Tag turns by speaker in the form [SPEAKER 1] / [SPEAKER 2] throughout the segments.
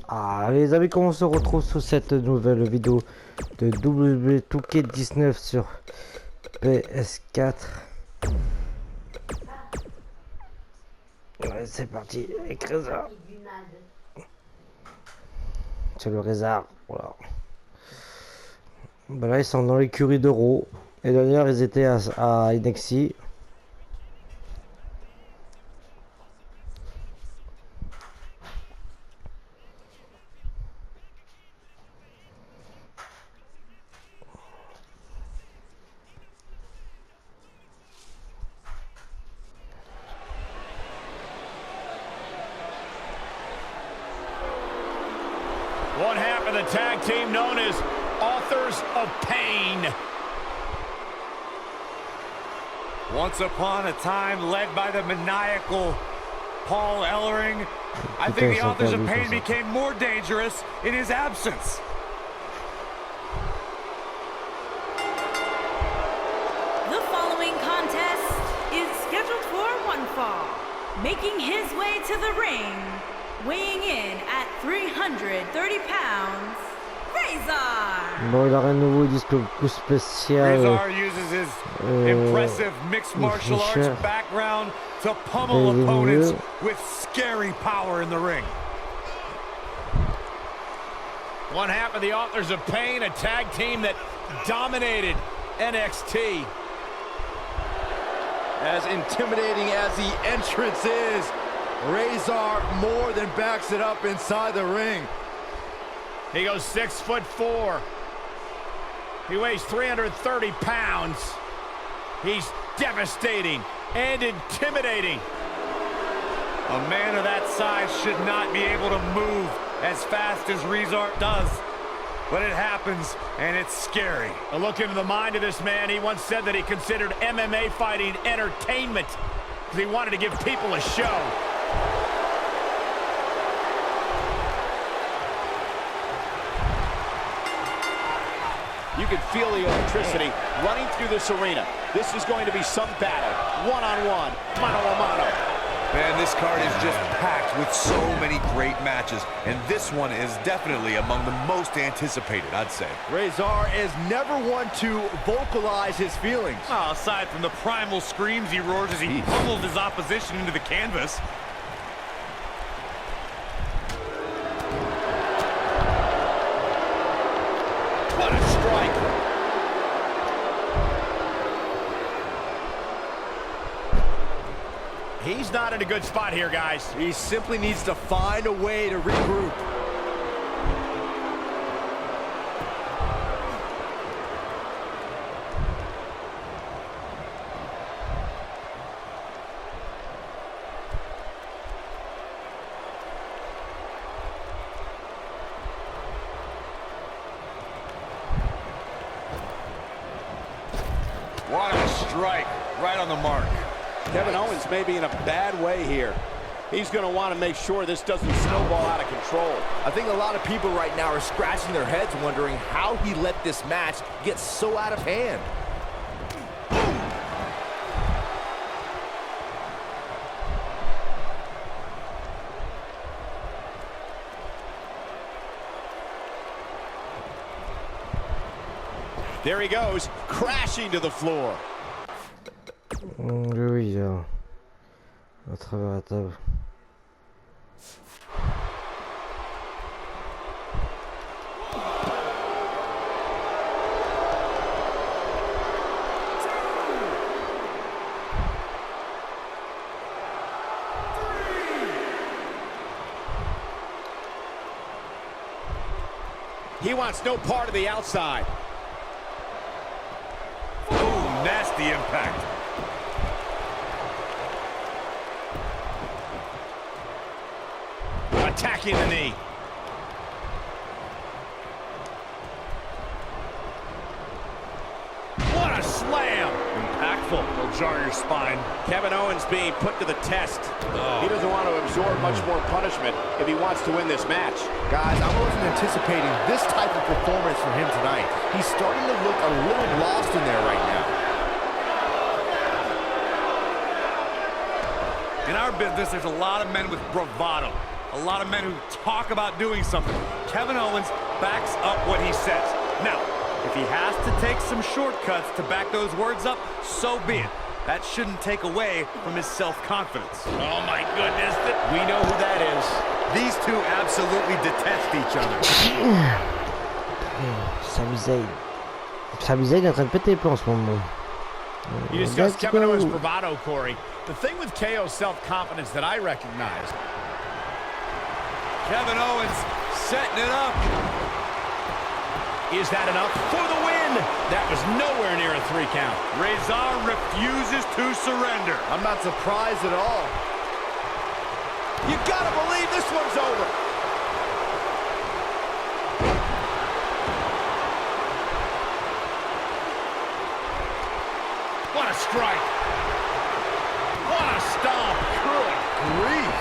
[SPEAKER 1] Ah les amis, comment on se retrouve sur cette nouvelle vidéo de WWE 2K19 sur PS4. Ouais, c'est parti avec Rezar. C'est le Rezar, voilà. Ben là ils sont dans l'écurie d'Euro. Et d'ailleurs ils étaient à Inexi.
[SPEAKER 2] One half of the tag team known as Authors of Pain.
[SPEAKER 3] Once upon a time led by the maniacal Paul Ellering, I think the Authors of Pain became more dangerous in his absence.
[SPEAKER 4] The following contest is scheduled for one fall. Making his way to the ring, weighing in at 330 pounds, Rezar.
[SPEAKER 1] Bon, il a rien de nouveau, il dit que le coup spécial.
[SPEAKER 3] Rezar uses his impressive mixed martial arts background to pummel opponents with scary power in the ring.
[SPEAKER 2] One half of the Authors of Pain, a tag team that dominated NXT.
[SPEAKER 5] As intimidating as the entrance is, Rezar more than backs it up inside the ring.
[SPEAKER 2] He goes 6'4". He weighs 330 pounds. He's devastating and intimidating.
[SPEAKER 3] A man of that size should not be able to move as fast as Rezar does. But it happens, and it's scary.
[SPEAKER 2] A look into the mind of this man. He once said that he considered MMA fighting entertainment because he wanted to give people a show. You can feel the electricity running through this arena. This is going to be some battle. One-on-one, mano-a-mano.
[SPEAKER 6] Man, this card is just packed with so many great matches, and this one is definitely among the most anticipated, I'd say.
[SPEAKER 5] Rezar is never one to vocalize his feelings.
[SPEAKER 3] Oh, aside from the primal screams he roars as he pummels his opposition into the canvas.
[SPEAKER 2] What a strike. He's not in a good spot here, guys.
[SPEAKER 5] He simply needs to find a way to regroup.
[SPEAKER 6] What a strike, right on the mark.
[SPEAKER 2] Kevin Owens may be in a bad way here. He's going to want to make sure this doesn't snowball out of control.
[SPEAKER 5] I think a lot of people right now are scratching their heads wondering how he let this match get so out of hand.
[SPEAKER 2] There he goes, crashing to the floor.
[SPEAKER 1] Oui, à travers la table.
[SPEAKER 2] He wants no part of the outside.
[SPEAKER 3] Ooh, nasty impact.
[SPEAKER 2] Attacking the knee. What a slam!
[SPEAKER 3] Impactful. Will jar your spine.
[SPEAKER 2] Kevin Owens being put to the test. He doesn't want to absorb much more punishment if he wants to win this match.
[SPEAKER 5] Guys, I wasn't anticipating this type of performance from him tonight. He's starting to look a little lost in there right now.
[SPEAKER 3] In our business, there's a lot of men with bravado. a lot of men who talk about doing something. Kevin Owens backs up what he says. Now, if he has to take some shortcuts to back those words up, so be it. That shouldn't take away from his self-confidence.
[SPEAKER 2] Oh my goodness, we know who that is.
[SPEAKER 6] These two absolutely detest each other.
[SPEAKER 1] Sami Zayn. Sami Zayn est en train de péter les plombs en ce moment.
[SPEAKER 2] You discussed Kevin Owens' bravado, Corey. The thing with KO's self-confidence that I recognize.
[SPEAKER 3] Kevin Owens setting it up.
[SPEAKER 2] Is that enough for the win? That was nowhere near a 3 count.
[SPEAKER 3] Rezar refuses to surrender.
[SPEAKER 5] I'm not surprised at all.
[SPEAKER 2] You gotta believe this one's over. What a strike. What a stomp. Good grief.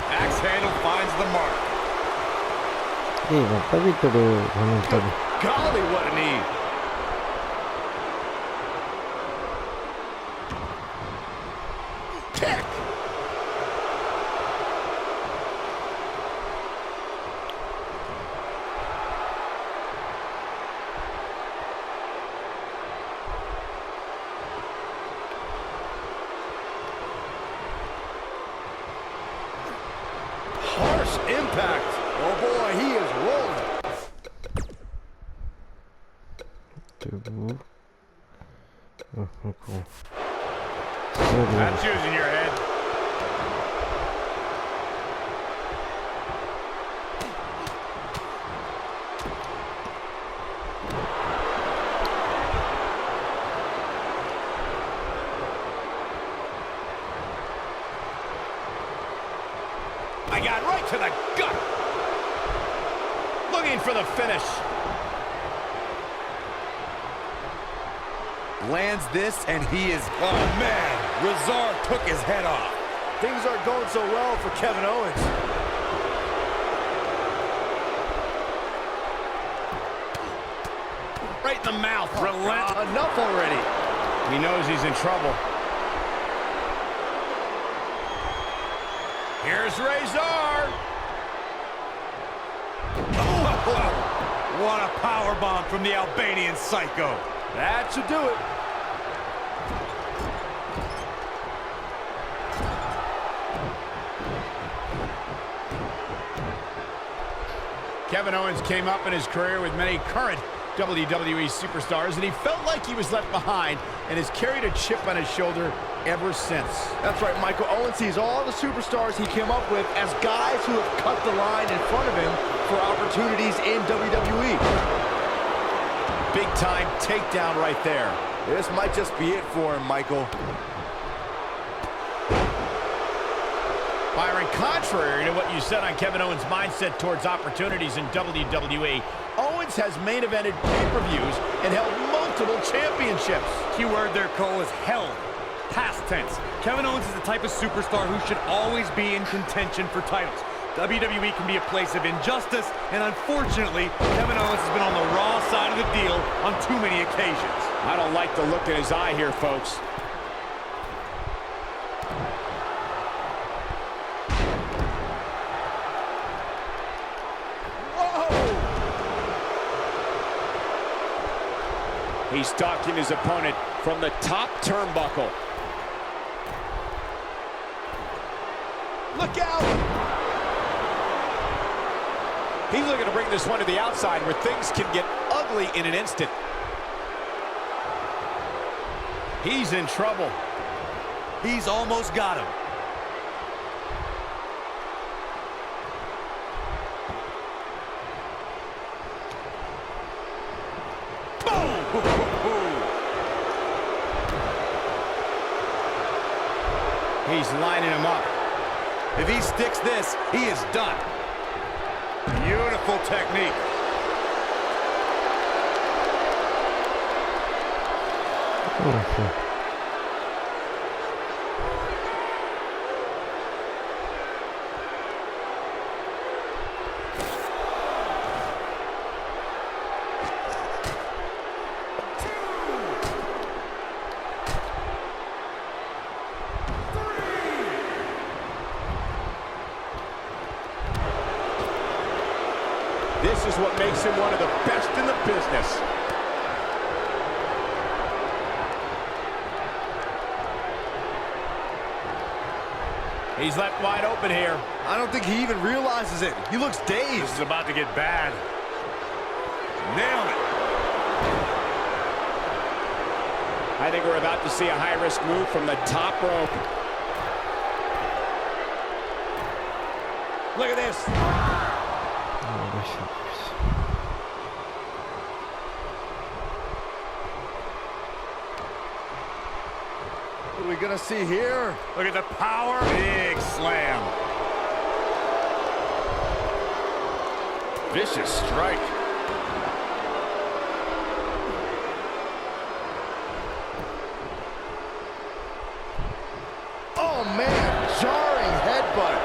[SPEAKER 3] Axe handle finds the mark.
[SPEAKER 1] Ils vont pas vite le remonter.
[SPEAKER 2] Golly, what a knee. Kick.
[SPEAKER 5] Harsh impact. Oh boy, he is rolling.
[SPEAKER 1] Debout. Oh, cool.
[SPEAKER 3] That's using your head.
[SPEAKER 2] I got right to the gut. Looking for the finish.
[SPEAKER 6] Lands this, and he is... Oh, man. Rezar took his head off.
[SPEAKER 5] Things aren't going so well for Kevin Owens.
[SPEAKER 2] Right in the mouth.
[SPEAKER 5] Enough already.
[SPEAKER 2] He knows he's in trouble. Here's Rezar.
[SPEAKER 3] What a powerbomb from the Albanian Psycho.
[SPEAKER 5] That should do it.
[SPEAKER 2] Kevin Owens came up in his career with many current WWE superstars, and he felt like he was left behind and has carried a chip on his shoulder ever since.
[SPEAKER 5] That's right, Michael. Owens sees all the superstars he came up with as guys who have cut the line in front of him for opportunities in WWE.
[SPEAKER 2] Big time takedown right there.
[SPEAKER 5] This might just be it for him, Michael.
[SPEAKER 2] Byron, contrary to what you said on Kevin Owens' mindset towards opportunities in WWE, Owens has main evented pay-per-views and held multiple championships.
[SPEAKER 3] Keyword there, Cole, is held. Past tense. Kevin Owens is the type of superstar who should always be in contention for titles. WWE can be a place of injustice, and unfortunately, Kevin Owens has been on the raw side of the deal on too many occasions.
[SPEAKER 2] I don't like the look in his eye here, folks. He's stalking his opponent from the top turnbuckle. Look out! He's looking to bring this one to the outside where things can get ugly in an instant. He's in trouble.
[SPEAKER 3] He's almost got him.
[SPEAKER 2] He's lining him up.
[SPEAKER 3] If he sticks this, he is done. Beautiful technique.
[SPEAKER 1] Oh,
[SPEAKER 2] This is what makes him one of the best in the business. He's left wide open here.
[SPEAKER 5] I don't think he even realizes it. He looks dazed.
[SPEAKER 3] This is about to get bad. Nailed it.
[SPEAKER 2] I think we're about to see a high-risk move from the top rope. Look at this.
[SPEAKER 5] What are we gonna see here?
[SPEAKER 3] Look at the power. Big slam.
[SPEAKER 2] Vicious strike.
[SPEAKER 5] Oh man, jarring headbutt.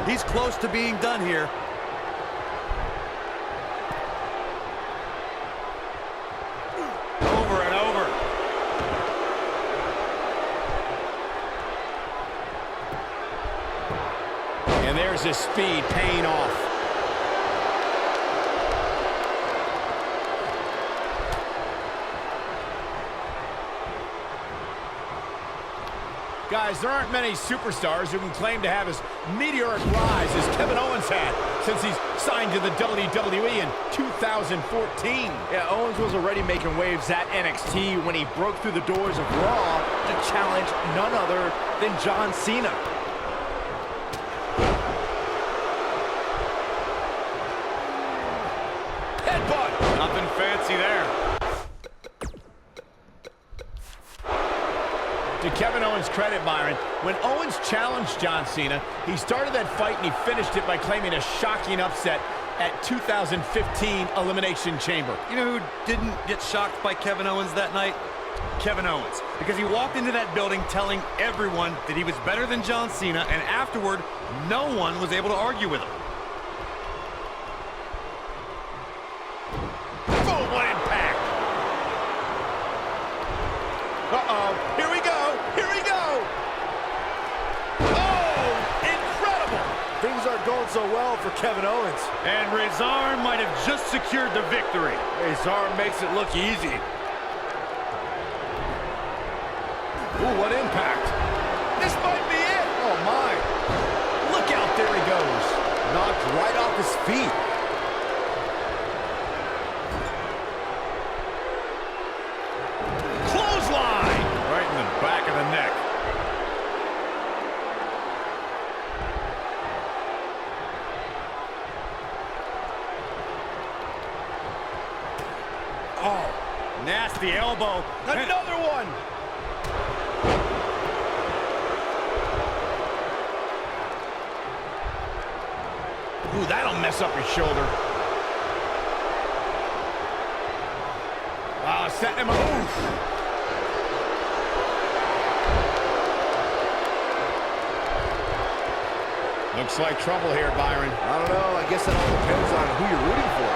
[SPEAKER 3] He's close to being done here. Over and over.
[SPEAKER 2] And there's his speed paying off. Guys, there aren't many superstars who can claim to have as meteoric rise as Kevin Owens had since he's signed to the WWE in 2014.
[SPEAKER 5] Yeah, Owens was already making waves at NXT when he broke through the doors of Raw to challenge none other than John Cena.
[SPEAKER 2] Headbutt!
[SPEAKER 3] Nothing fancy there.
[SPEAKER 2] To Kevin Owens' credit, Byron, when Owens challenged John Cena, he started that fight and he finished it by claiming a shocking upset at 2015 Elimination Chamber.
[SPEAKER 3] You know who didn't get shocked by Kevin Owens that night? Kevin Owens. Because he walked into that building telling everyone that he was better than John Cena, and afterward, no one was able to argue with him.
[SPEAKER 2] Boom, what impact! Uh-oh, here we go! Here we go! Oh, incredible!
[SPEAKER 5] Things aren't going so well for Kevin Owens.
[SPEAKER 3] And Rezar might have just secured the victory.
[SPEAKER 5] Rezar makes it look easy.
[SPEAKER 2] Ooh, what impact! This might be it! Oh, my! Look out, there he goes!
[SPEAKER 5] Knocked right off his feet.
[SPEAKER 2] Clothesline!
[SPEAKER 3] Right in the back of the neck. Oh, nasty elbow.
[SPEAKER 2] Another one! Ooh, that'll mess up his shoulder. Wow, setting him up. Looks like trouble here, Byron.
[SPEAKER 5] I don't know. I guess it all depends on who you're rooting for.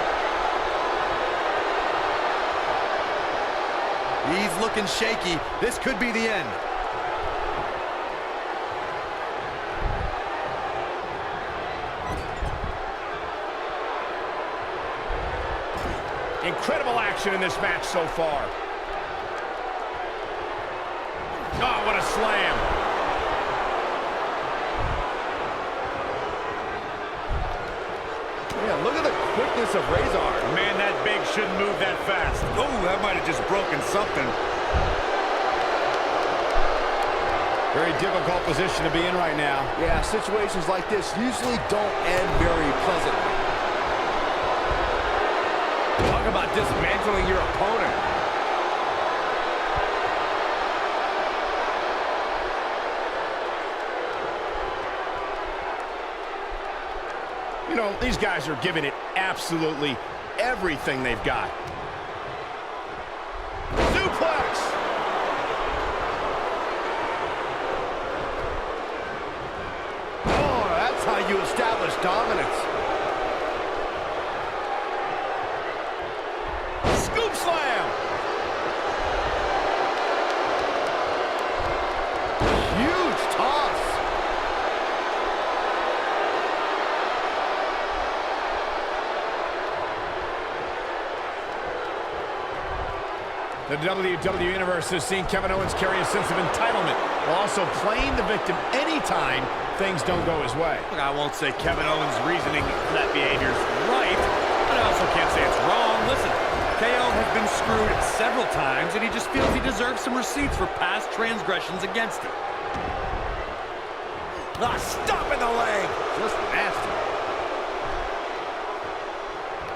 [SPEAKER 3] He's looking shaky. This could be the end.
[SPEAKER 2] Incredible action in this match so far. Oh, what a slam.
[SPEAKER 5] Yeah, look at the quickness of Rezar.
[SPEAKER 3] Man, that big shouldn't move that fast. Oh, that might have just broken something.
[SPEAKER 2] Very difficult position to be in right now.
[SPEAKER 5] Yeah, situations like this usually don't end very pleasantly. Talk about dismantling your opponent.
[SPEAKER 2] You know, these guys are giving it absolutely everything they've got. Suplex!
[SPEAKER 5] Oh, that's how you establish dominance.
[SPEAKER 2] Scoop slam!
[SPEAKER 5] Huge toss.
[SPEAKER 2] The WWE Universe has seen Kevin Owens carry a sense of entitlement while also playing the victim anytime things don't go his way.
[SPEAKER 3] Look, I won't say Kevin Owens' reasoning for that behavior is right, but I also can't say it's wrong. Listen, KO has been screwed several times, and he just feels he deserves some receipts for past transgressions against him.
[SPEAKER 5] Ah, stop in the leg.
[SPEAKER 2] Just nasty.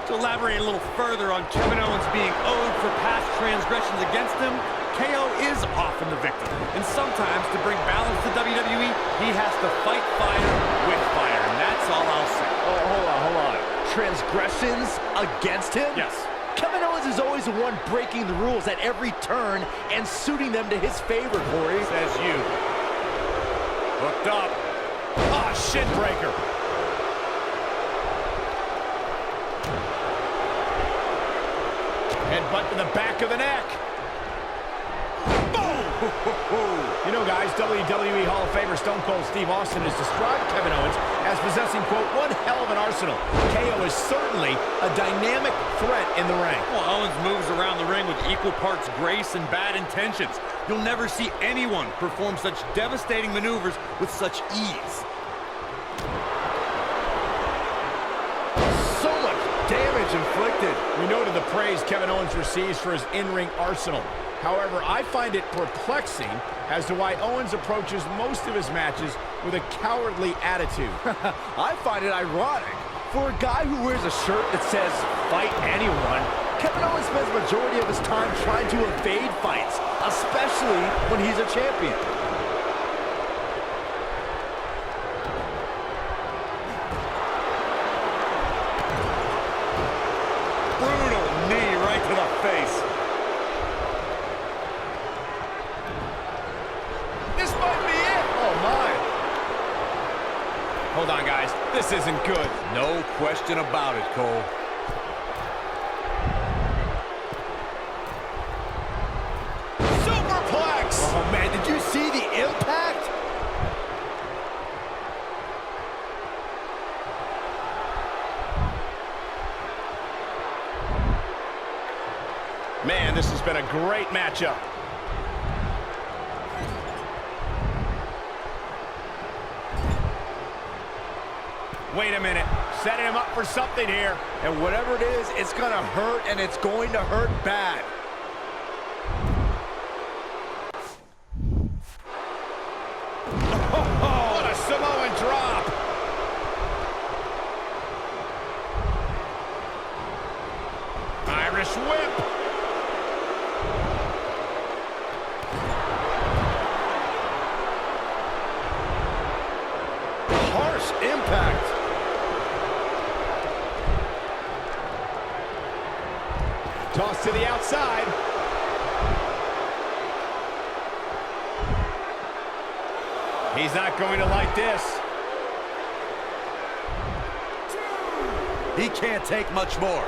[SPEAKER 3] To elaborate a little further on Kevin Owens being owed for past transgressions against him, KO is often the victim. And sometimes, to bring balance to WWE, he has to fight fire with fire, and that's all I'll say.
[SPEAKER 5] Oh, hold on. Transgressions against him?
[SPEAKER 3] Yes.
[SPEAKER 5] Kevin Owens is always the one breaking the rules at every turn and suiting them to his favor, Corey.
[SPEAKER 3] Says you. Hooked up.
[SPEAKER 2] Ah, shin breaker. Headbutt to the back of the neck. Boom! You know, guys, WWE Hall of Famer Stone Cold Steve Austin has described Kevin Owens as possessing, quote, one hell of an arsenal. KO is certainly a dynamic threat in the ring.
[SPEAKER 3] Well, Owens moves around the ring with equal parts grace and bad intentions. You'll never see anyone perform such devastating maneuvers with such ease.
[SPEAKER 5] So much damage inflicted.
[SPEAKER 2] We noted the praise Kevin Owens receives for his in-ring arsenal. However, I find it perplexing as to why Owens approaches most of his matches with a cowardly attitude.
[SPEAKER 5] I find it ironic. For a guy who wears a shirt that says, fight anyone, Kevin Owens spends the majority of his time trying to evade fights, especially when he's a champion.
[SPEAKER 3] Brutal knee right to the face.
[SPEAKER 2] This might be it. Oh, my. Hold on, guys. This isn't good.
[SPEAKER 6] No question about it, Cole.
[SPEAKER 2] Superplex.
[SPEAKER 5] Oh, man, did you see the impact?
[SPEAKER 2] Man, this has been a great matchup. Wait a minute. Setting him up for something here.
[SPEAKER 5] And whatever it is, it's going to hurt, and it's going to hurt bad.
[SPEAKER 2] What a Samoan drop. Irish whip.
[SPEAKER 5] Harsh impact.
[SPEAKER 2] Toss to the outside. He's not going to like this.
[SPEAKER 6] He can't take much more.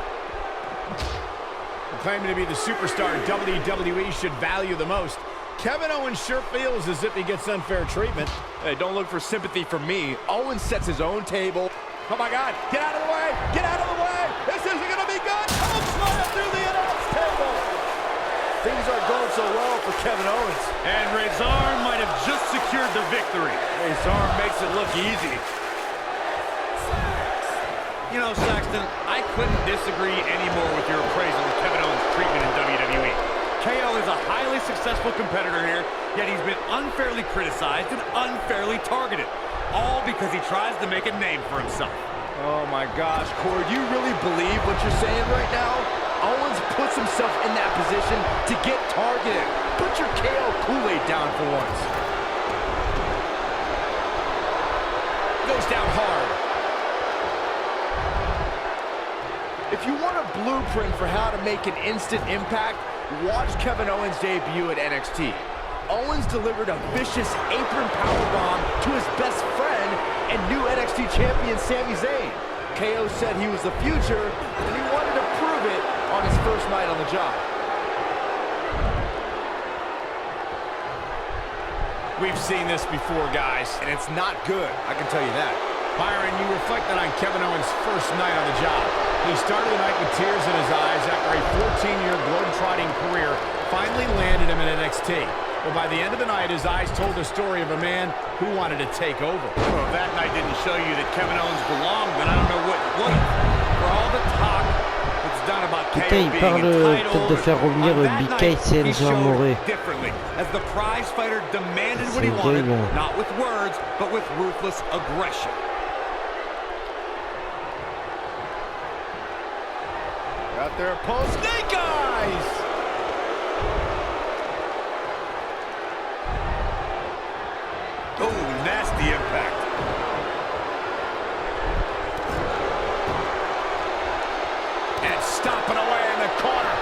[SPEAKER 2] Claiming to be the superstar WWE should value the most, Kevin Owens sure feels as if he gets unfair treatment.
[SPEAKER 5] Hey, don't look for sympathy from me. Owens sets his own table. Oh, my God. Get out of the way. Get out of the way. This isn't going to be good. Choke slam through the announce table. Things aren't going so well for Kevin Owens.
[SPEAKER 3] And Rezar might have just secured the victory.
[SPEAKER 5] Rezar makes it look easy.
[SPEAKER 3] You know, Saxton, I couldn't disagree anymore with your appraisal of Kevin Owens' treatment in WWE. KO is a highly successful competitor here, yet he's been unfairly criticized and unfairly targeted, all because he tries to make a name for himself.
[SPEAKER 5] Oh, my gosh, Corey, do you really believe what you're saying right now? Owens puts himself in that position to get targeted. Put your KO Kool-Aid down for once.
[SPEAKER 2] Goes down hard.
[SPEAKER 5] If you want a blueprint for how to make an instant impact, watch Kevin Owens' debut at NXT. Owens delivered a vicious apron powerbomb to his best friend and new NXT champion Sami Zayn. KO said he was the future, and he wanted to prove it on his first night on the job.
[SPEAKER 2] We've seen this before, guys.
[SPEAKER 5] And it's not good, I can tell you that.
[SPEAKER 2] Byron, you reflected on Kevin Owens' first night on the job. He started the night with tears in his eyes after a 14-year globe-trotting career finally landed him in NXT. Well, by the end of the night, his eyes told the story of a man who wanted to take over.
[SPEAKER 3] Well, if that night didn't show you that Kevin Owens belonged, then I don't know what would. For all the talk that's done about KO
[SPEAKER 1] Putain, il
[SPEAKER 3] being
[SPEAKER 1] parle
[SPEAKER 3] entitled,
[SPEAKER 1] peut-être de faire revenir
[SPEAKER 3] on that
[SPEAKER 1] BK
[SPEAKER 3] night, he
[SPEAKER 1] CNG Amoré.
[SPEAKER 3] showed differently, as the prize fighter demanded what he
[SPEAKER 1] C'est
[SPEAKER 3] wanted,
[SPEAKER 1] gay, bon.
[SPEAKER 3] not with words, but with ruthless aggression.
[SPEAKER 5] Out there, post snake eyes.
[SPEAKER 3] Oh, nasty impact.
[SPEAKER 2] And stomping away in the corner.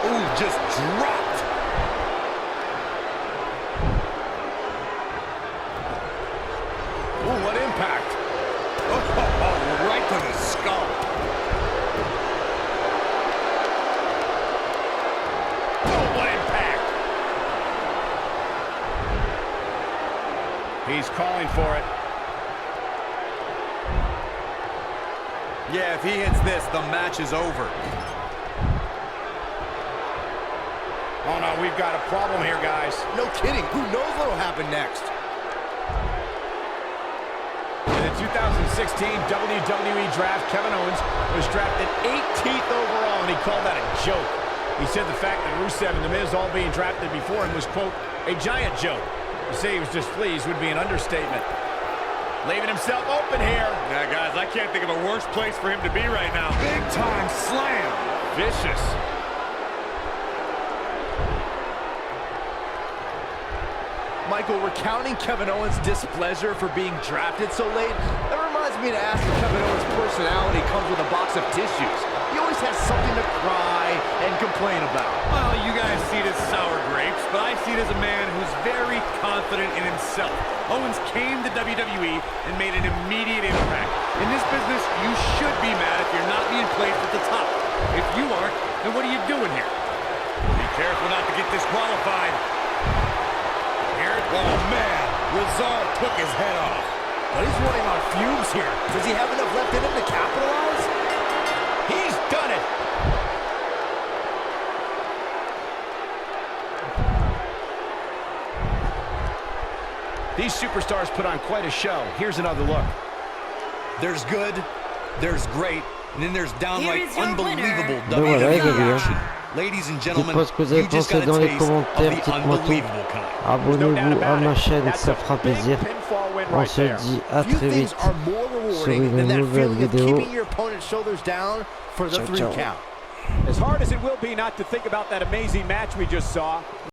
[SPEAKER 6] Ooh, just dropped.
[SPEAKER 2] Ooh, what impact.
[SPEAKER 6] Oh, right to the skull.
[SPEAKER 2] Oh, what impact. He's calling for it.
[SPEAKER 6] Yeah, if he hits this, the match is over.
[SPEAKER 2] Oh, no, we've got a problem here, guys.
[SPEAKER 5] No kidding. Who knows what'll happen next?
[SPEAKER 2] In the 2016 WWE Draft, Kevin Owens was drafted 18th overall, and he called that a joke. He said the fact that Rusev and The Miz all being drafted before him was, quote, a giant joke. To say he was displeased would be an understatement. Leaving himself open here.
[SPEAKER 3] Yeah, guys, I can't think of a worse place for him to be right now.
[SPEAKER 6] Big time slam.
[SPEAKER 2] Vicious.
[SPEAKER 5] Michael, recounting Kevin Owens' displeasure for being drafted so late, that reminds me to ask if Kevin Owens' personality comes with a box of tissues. He always has something to cry and complain about.
[SPEAKER 3] Well, you guys see it as sour grapes, but I see it as a man who's very confident in himself. Owens came to WWE and made an immediate impact. In this business, you should be mad if you're not being placed at the top. If you aren't, then what are you doing here? Be careful not to get disqualified.
[SPEAKER 6] Oh, man. Rezar took his head off.
[SPEAKER 5] But he's running on fumes here. Does he have enough left in him to capitalize?
[SPEAKER 2] He's done it. These superstars put on quite a show. Here's another look.
[SPEAKER 6] There's good, there's great, and then there's downright
[SPEAKER 4] Here is your
[SPEAKER 6] unbelievable
[SPEAKER 1] Ben voilà, les gars.
[SPEAKER 6] action. Ladies and gentlemen,
[SPEAKER 1] Dites-moi ce que vous avez
[SPEAKER 6] you just
[SPEAKER 1] pensé
[SPEAKER 6] got a
[SPEAKER 1] dans les
[SPEAKER 6] taste of
[SPEAKER 1] commentaires,
[SPEAKER 6] the
[SPEAKER 1] dites-moi tout.
[SPEAKER 6] unbelievable kind.
[SPEAKER 1] Abonnez-vous à ma chaîne, ça fera plaisir. On se dit à
[SPEAKER 5] Few
[SPEAKER 1] très
[SPEAKER 5] things
[SPEAKER 1] vite
[SPEAKER 5] are more
[SPEAKER 1] sur
[SPEAKER 5] rewarding
[SPEAKER 1] une
[SPEAKER 5] than that
[SPEAKER 1] nouvelle
[SPEAKER 5] feeling of
[SPEAKER 1] vidéo.
[SPEAKER 5] keeping your opponent's shoulders down for the
[SPEAKER 1] Ciao,
[SPEAKER 5] 3
[SPEAKER 1] ciao.
[SPEAKER 5] count.
[SPEAKER 2] As hard as it will be not to think about that amazing match we just saw,